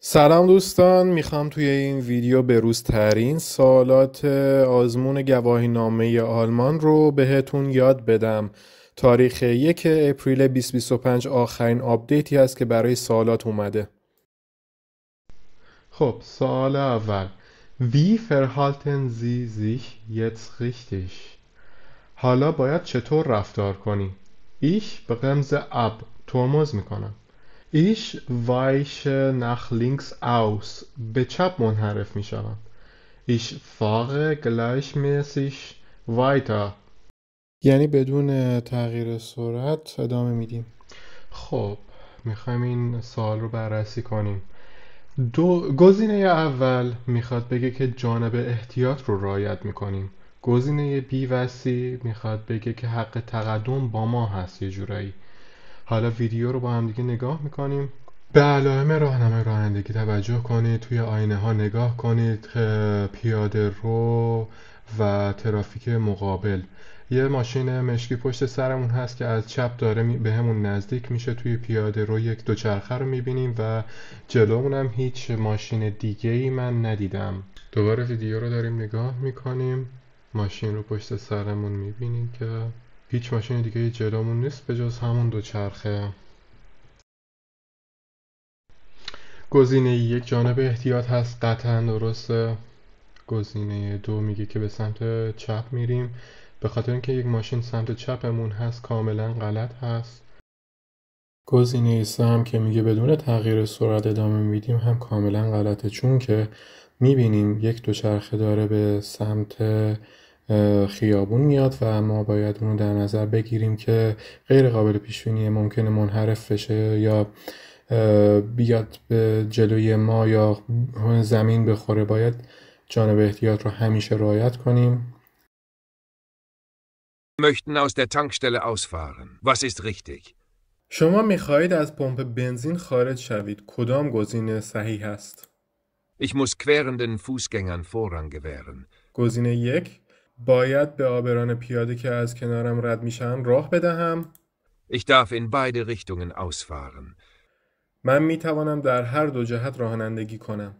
سلام دوستان، میخوام توی این ویدیو بروزترین سوالات آزمون گواهینامه آلمان رو بهتون یاد بدم. تاریخ 1 اپریل 2025 آخرین آپدیتی هست که برای سوالات اومده. خب سوال اول: Wie verhalten Sie sich jetzt richtig؟ حالا باید چطور رفتار کنی؟ Ich bremse ab، ترمز میکنم. Ich weiche nach links aus، به چپ منحرف می شوم. Ich fahre gleichmäßig weiter، یعنی بدون تغییر سرعت ادامه میدیم. خب میخوایم این سوال رو بررسی کنیم. گزینه اول میخواد بگه که جانب احتیاط رو رعایت میکنیم. گزینه B و C میخواد بگه که حق تقدم با ما هست یه جورایی. حالا ویدیو رو با هم دیگه نگاه میکنیم. به علائم راهنمای رانندگی توجه کنید، توی آینه ها نگاه کنید، پیاده رو و ترافیک مقابل. یه ماشین مشکی پشت سرمون هست که از چپ داره بهمون نزدیک میشه. توی پیاده رو یک دوچرخه رو میبینیم و جلومون هم هیچ ماشین دیگه ای من ندیدم. دوباره ویدیو رو داریم نگاه میکنیم، ماشین رو پشت سرمون میبینیم که هیچ ماشین دیگه جلومون نیست به جز همون دوچرخه. گزینه یک جانب احتیاط هست، قطعا درسته. گزینه دو میگه که به سمت چپ میریم. به خاطر اینکه یک ماشین سمت چپمون هست کاملا غلط هست. گزینه سه هم که میگه بدون تغییر سرعت ادامه میدیم هم کاملا غلطه، چون که میبینیم یک دوچرخه داره به سمت خیابون میاد و ما باید اونو در نظر بگیریم که غیر قابل پیش بینیه، ممکنه منحرف بشه یا بیاد به جلوی ما یا زمین بخوره. باید جانب احتیاط رو همیشه رعایت کنیم. möchten aus der Tankstelle ausfahren. Was ist richtig? شما میخواهید از پمپ بنزین خارج شوید. کدام گزینه صحیح است؟ Ich muss querenden Fußgängern Vorrang gewähren. گزینه یک: باید به عابران پیاده که از کنارم رد میشن راه بدهم. Ich darf in beide Richtungen ausfahren. من میتوانم در هر دو جهت رانندگی کنم.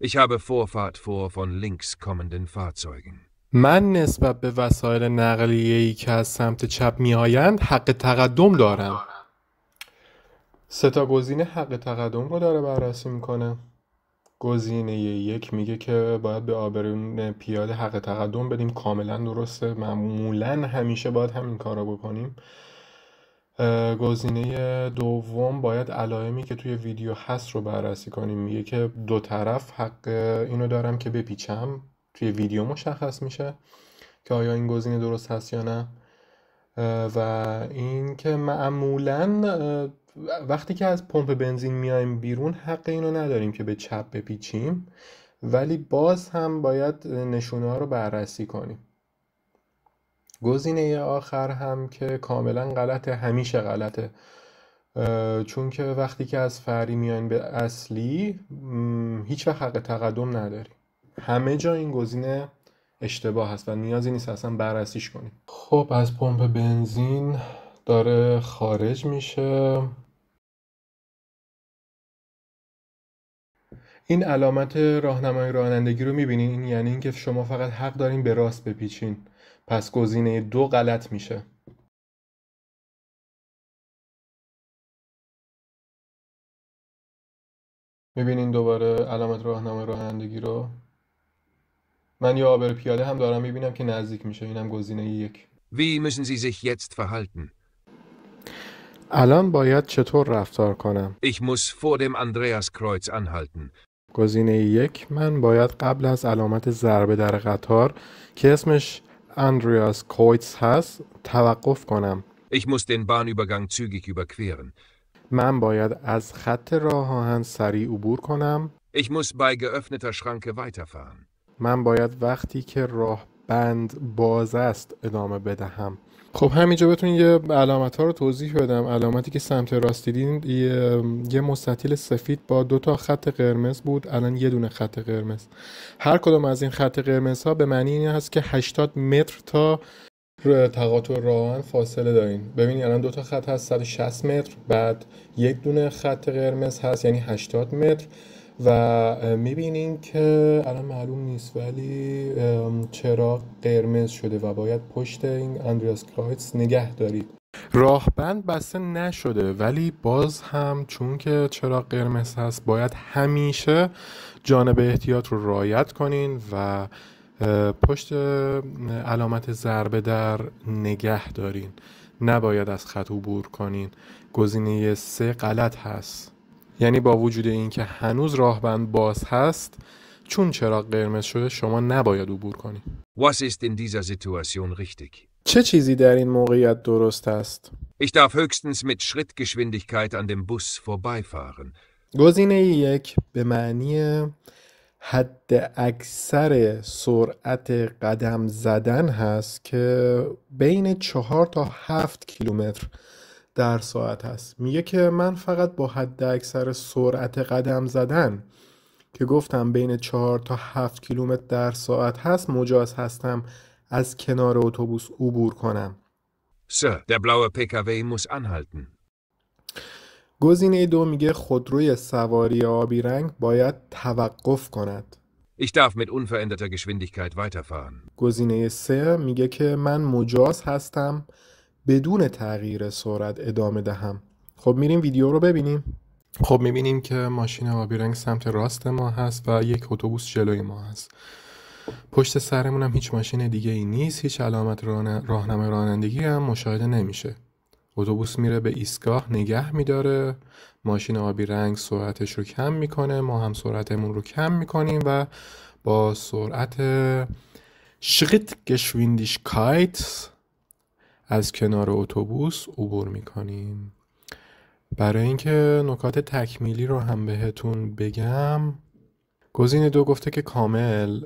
Ich habe Vorfahrt vor von links kommenden Fahrzeugen. من نسبت به وسایل نقلیه‌ای که از سمت چپ میآیند حق تقدم دارم. سه تا گزینه حق تقدم رو داره بررسی میکنه. گزینه یک میگه که باید به عابران پیاده حق تقدم بدیم. کاملا درسته، معمولا همیشه باید همین کار رو بکنیم. گزینه دوم باید علائمی که توی ویدیو هست رو بررسی کنیم. میگه که دو طرف حق اینو دارم که بپیچم. توی ویدیو مشخص میشه که آیا این گزینه درست هست یا نه. و این که معمولا وقتی که از پمپ بنزین میایم بیرون حق اینو نداریم که به چپ بپیچیم، ولی باز هم باید نشونه ها رو بررسی کنیم. گزینه آخر هم که کاملا غلطه، همیشه غلطه، چون که وقتی که از فرعی میایم به اصلی هیچ وقت حق تقدم نداریم. همه جا این گزینه اشتباه هست و نیازی نیست اصلا بررسیش کنیم. خب از پمپ بنزین داره خارج میشه. این علامت راهنمای رانندگی رو میبینین؟ این یعنی اینکه شما فقط حق دارین به راست بپیچین. پس گزینه دو غلط میشه. میبینین دوباره علامت راهنمای رانندگی رو؟ من یه عابر پیاده هم دارم میبینم که نزدیک میشه. اینم گزینه یک. Wie müssen Sie sich jetzt verhalten? الان باید چطور رفتار کنم؟ Ich muss vor dem Andreaskreuz anhalten. گزینه یک: من باید قبل از علامت ضربه در قطار که اسمش اندریاس کویتس هست توقف کنم. Ich muss den Bahnübergang zügig überqueren. من باید از خط راه آهن سریع عبور کنم. Ich muss bei geöffneter Schranke weiterfahren. من باید وقتی که راه بند باز است ادامه بدهم. خب همینجا بهتون یه علامت ها رو توضیح بدم. علامتی که سمت راست دیدین یه مستطیل سفید با 2 تا خط قرمز بود، الان یه دونه خط قرمز. هر کدوم از این خط قرمز ها به معنی این هست که 80 متر تا تقاطع راه فاصله دارین. ببینید الان 2 تا خط هست 160 متر، بعد یک دونه خط قرمز هست یعنی 80 متر و میبینین که الان معلوم نیست ولی چراغ قرمز شده و باید پشت این اندریاس کرایتس نگه دارید. راهبند بسته نشده ولی باز هم چون که چراغ قرمز هست باید همیشه جانب احتیاط رو رعایت کنین و پشت علامت ضربه در نگه دارین، نباید از خط عبور کنین. گزینه 3 غلط هست، یعنی با وجود اینکه هنوز راهبند باز هست چون چراغ قرمز شده شما نباید عبور کنین. Was ist in dieser Situation richtig? چه چیزی در این موقعیت درست است؟ Ich darf höchstens mit Schrittgeschwindigkeit an dem Bus vorbeifahren. گزینه 1 به معنی حد اکثر سرعت قدم زدن هست که بین 4 تا 7 کیلومتر در ساعت هست. میگه که من فقط با حد اکثر سرعت قدم زدن که گفتم بین 4 تا 7 کیلومتر در ساعت هست مجاز هستم از کنار اتوبوس عبور کنم. Sir, der blaue PKW muss anhalten. گزینه 2 میگه خودروی سواری آبی رنگ باید توقف کند. Ich darf mit unveränderter Geschwindigkeit weiterfahren. گزینه 3 میگه که من مجاز هستم بدون تغییر سرعت ادامه دهم. خب میریم ویدیو رو ببینیم. خب میبینیم که ماشین آبی رنگ سمت راست ما هست و یک اتوبوس جلوی ما هست. پشت سرمون هم هیچ ماشین دیگه ای نیست، هیچ علامت راهنمای رانندگی هم مشاهده نمیشه. اتوبوس میره به ایستگاه نگه میداره، ماشین آبی رنگ سرعتش رو کم میکنه، ما هم سرعتمون رو کم میکنیم و با سرعت Schrittgeschwindigkeit از کنار اتوبوس عبور میکنیم. برای اینکه نکات تکمیلی رو هم بهتون بگم، گزینه 2 گفته که کامل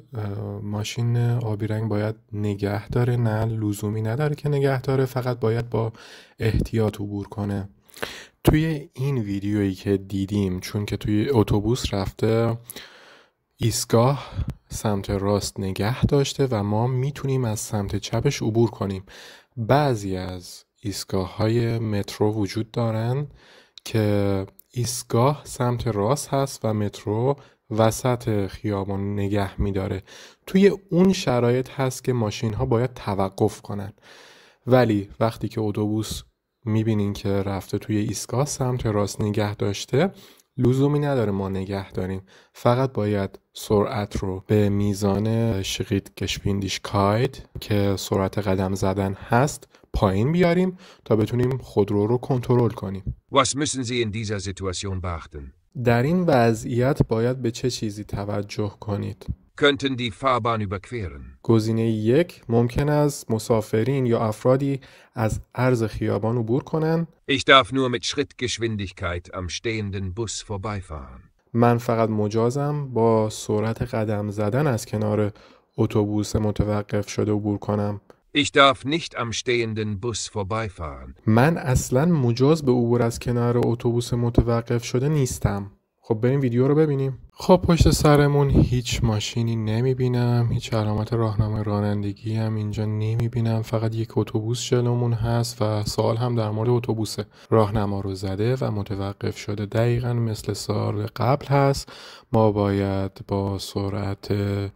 ماشین آبی رنگ باید نگه داره، نه لزومی نداره که نگه داره، فقط باید با احتیاط عبور کنه. توی این ویدیویی که دیدیم چون که توی اتوبوس رفته ایستگاه سمت راست نگه داشته و ما میتونیم از سمت چپش عبور کنیم. بعضی از ایستگاه‌های مترو وجود دارن که ایستگاه سمت راست هست و مترو وسط خیابان نگه میداره. توی اون شرایط هست که ماشین ها باید توقف کنن، ولی وقتی که اتوبوس میبینین که رفته توی ایستگاه سمت راست نگه داشته لزومی نداره ما نگه داریم، فقط باید سرعت رو به میزان Schrittgeschwindigkeit که سرعت قدم زدن هست پایین بیاریم تا بتونیم خودرو رو کنترل کنیم. Was müssen Sie in dieser Situation beachten? در این وضعیت باید به چه چیزی توجه کنید؟ Könnten die Fahrbahn überqueren? گزینه 1 ممکن است مسافرین یا افرادی از عرض خیابان عبور کنند. Ich darf nur mit Schrittgeschwindigkeit am stehenden Bus vorbeifahren. من فقط مجازم با سرعت قدم زدن از کنار اتوبوس متوقف شده عبور کنم. Ich darf nicht am stehenden Bus vorbeifahren. من اصلا مجاز به عبور از کنار اتوبوس متوقف شده نیستم. خب بریم ویدیو رو ببینیم. خب پشت سرمون هیچ ماشینی نمیبینم، هیچ علامت راهنمای رانندگی هم اینجا نمیبینم، فقط یک اتوبوس جلومون هست و سوال هم در مورد اتوبوس. راهنما رو زده و متوقف شده، دقیقاً مثل سال قبل هست. ما باید با سرعت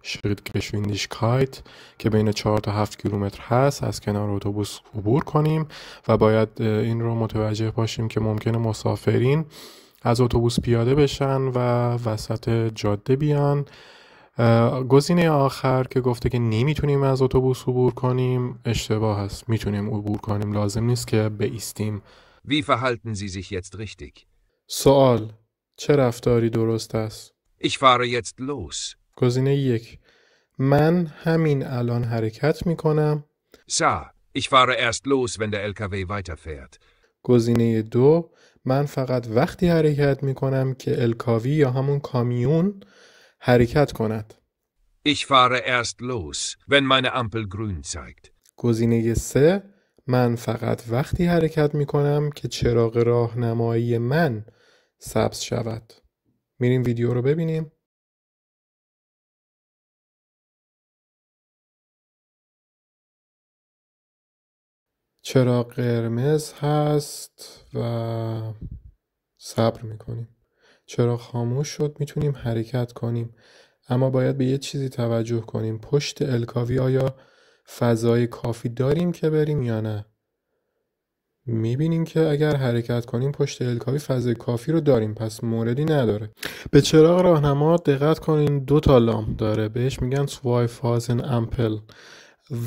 Schrittgeschwindigkeit که بین 4 تا 7 کیلومتر هست از کنار اتوبوس عبور کنیم و باید این رو متوجه باشیم که ممکنه مسافرین از اتوبوس پیاده بشن و وسط جاده بیان. گزینه آخر که گفته که نمیتونیم از اتوبوس عبور کنیم اشتباه است، میتونیم عبور کنیم، لازم نیست که بایستیم. Wie verhalten Sie sich jetzt richtig? سوال: چه رفتاری درست است؟ Ich fahre jetzt los. گزینه 1 من همین الان حرکت میکنم. Sir, ich fahre erst los, wenn der LKW weiterfährt. گزینه 2 من فقط وقتی حرکت میکنم که الکاوی یا همون کامیون حرکت کند. Ich fahre erst los, wenn meine Ampel grün zeigt. گزینه 3 من فقط وقتی حرکت میکنم که چراغ راهنمایی من سبز شود. میریم ویدیو رو ببینیم. چراغ قرمز هست و صبر میکنیم. چراغ خاموش شد، میتونیم حرکت کنیم. اما باید به یه چیزی توجه کنیم. پشت الکاوی آیا فضای کافی داریم که بریم یا نه؟ میبینیم که اگر حرکت کنیم پشت الکاوی فضای کافی رو داریم، پس موردی نداره. به چراغ راهنما دقت کنین، 2 تا لامپ داره، بهش میگن سوایفازن امپل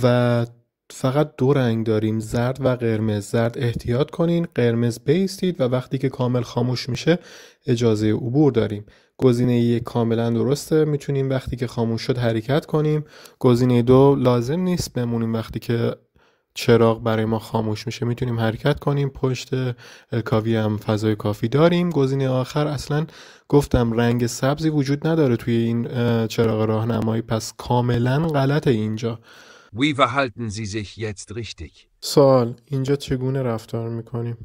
و فقط 2 رنگ داریم، زرد و قرمز. زرد احتیاط کنین، قرمز بایستید و وقتی که کامل خاموش میشه اجازه عبور داریم. گزینه 1 کاملا درسته، میتونیم وقتی که خاموش شد حرکت کنیم. گزینه 2 لازم نیست بمونیم، وقتی که چراغ برای ما خاموش میشه میتونیم حرکت کنیم. پشت الکاوی هم فضای کافی داریم. گزینه آخر اصلا گفتم رنگ سبزی وجود نداره توی این چراغ راهنمایی، پس کاملا غلطه اینجا. Wie verhalten Sie sich jetzt richtig? سوال: اینجا چگونه رفتار میکنیم؟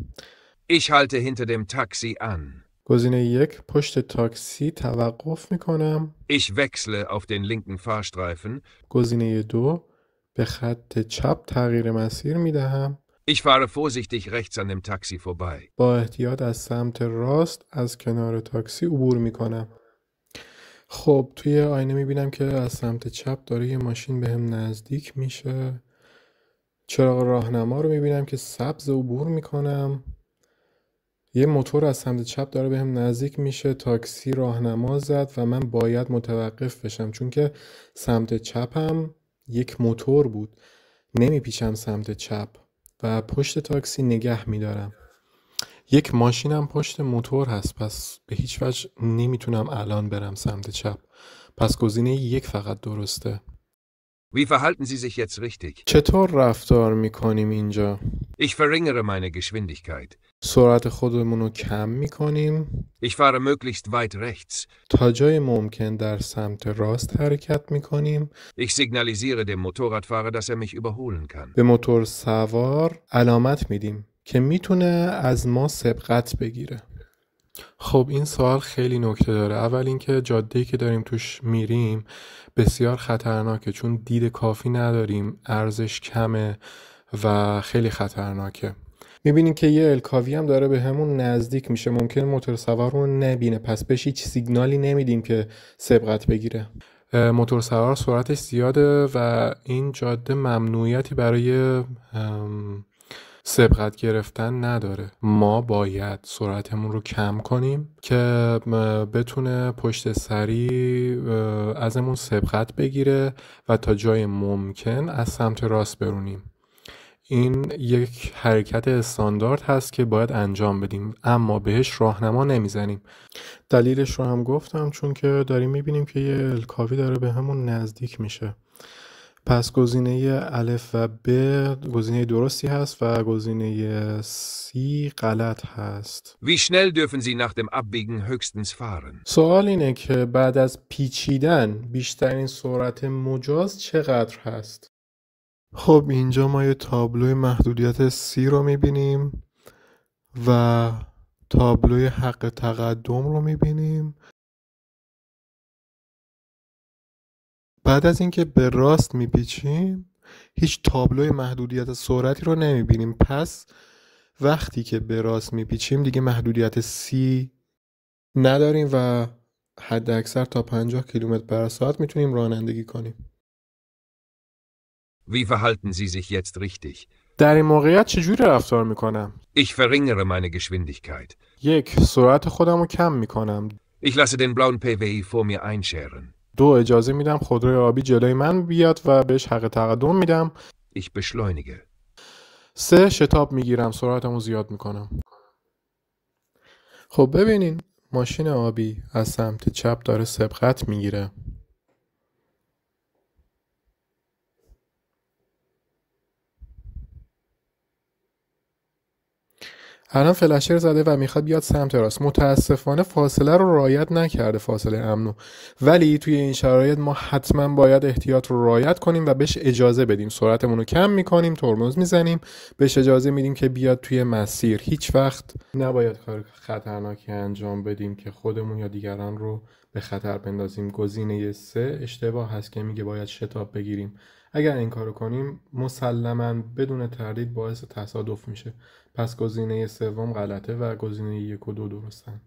Ich halte hinter dem Taxi an. گزینه 1 پشت تاکسی توقف میکنم. Ich wechsle auf den linken Fahrstreifen. گزینه 2 به خط چپ تغییر مسیر میدهم. Ich fahre vorsichtig rechts an dem Taxi vorbei. با احتیاط از سمت راست از کنار تاکسی عبور میکنم. خب توی آینه میبینم که از سمت چپ داره یه ماشین بهم نزدیک میشه. چراغ راهنما رو میبینم که سبز عبور میکنم. یه موتور از سمت چپ داره بهم نزدیک میشه. تاکسی راهنما زد و من باید متوقف بشم چون که سمت چپم یک موتور بود. نمیپیچم سمت چپ و پشت تاکسی نگه میدارم. یک ماشینم پشت موتور هست، پس به هیچ وجه نمیتونم الان برم سمت چپ. پس گزینه 1 فقط درسته. Wie verhalten Sie sich jetzt richtig? چطور رفتار میکنیم اینجا؟ Ich verringere meine Geschwindigkeit. سرعت خودمون رو کم میکنیم. Ich fahre möglichst weit rechts. تا جای ممکن در سمت راست حرکت میکنیم. Ich signalisiere dem Motorradfahrer, dass er mich überholen kann. به موتور سوار علامت میدیم که میتونه از ما سبقت بگیره. خب این سوال خیلی نکته داره. اول اینکه جاده‌ای که داریم توش میریم بسیار خطرناکه، چون دید کافی نداریم، ارزش کمه و خیلی خطرناکه. میبینیم که یه الکاوی هم داره به همون نزدیک میشه، ممکن موتور سوار رو نبینه، پس بهش هیچ سیگنالی نمیدیم که سبقت بگیره. موتور سوار سرعتش زیاده و این جاده ممنوعیتی برای سبقت گرفتن نداره. ما باید سرعتمون رو کم کنیم که بتونه پشت سری ازمون سبقت بگیره و تا جای ممکن از سمت راست برونیم. این یک حرکت استاندارد هست که باید انجام بدیم، اما بهش راهنما نمیزنیم. دلیلش رو هم گفتم، چون که داریم میبینیم که یه الکاوی داره به همون نزدیک میشه. پس گزینه الف و ب گزینه درستی هست و گزینه سی غلط هست. Wie schnell dürfen Sie nach dem Abbiegen höchstens fahren? سوال اینه که بعد از پیچیدن بیشترین سرعت مجاز چقدر هست؟ خب اینجا ما یه تابلوی محدودیت سی رو میبینیم و تابلوی حق تقدم رو میبینیم. بعد از اینکه به راست میپیچیم هیچ تابلوی محدودیت سرعتی رو نمیبینیم، پس وقتی که به راست میپیچیم دیگه محدودیت سی نداریم و حد اکثر تا 50 کیلومتر بر ساعت میتونیم رانندگی کنیم. Wie verhalten Sie sich jetzt richtig? در این موقعیت چجوری رفتار میکنم؟ Ich verringere meine Geschwindigkeit. 1. سرعت خودم رو کم میکنم. Ich lasse den blauen PWI vor mir einscheren. 2. اجازه میدم خودروی آبی جلوی من بیاد و بهش حق تقدم میدم. Ich beschleunige. 3. شتاب میگیرم، سرعتم رو زیاد میکنم. خب ببینین ماشین آبی از سمت چپ داره سبقت میگیره. الان فلشر زده و میخواد بیاد سمت راست. متاسفانه فاصله رو رعایت نکرده، فاصله امنو، ولی توی این شرایط ما حتما باید احتیاط رو رعایت کنیم و بهش اجازه بدیم. سرعتمون رو کم میکنیم، ترمز میزنیم، بهش اجازه میدیم که بیاد توی مسیر. هیچ وقت نباید کار خطرناکی انجام بدیم که خودمون یا دیگران رو به خطر بندازیم. گزینه 3 اشتباه هست که میگه باید شتاب بگیریم. اگر این کارو کنیم مسلماً بدون تردید باعث تصادف میشه. پس گزینه 3 غلطه و گزینه 1 و 2 درستن.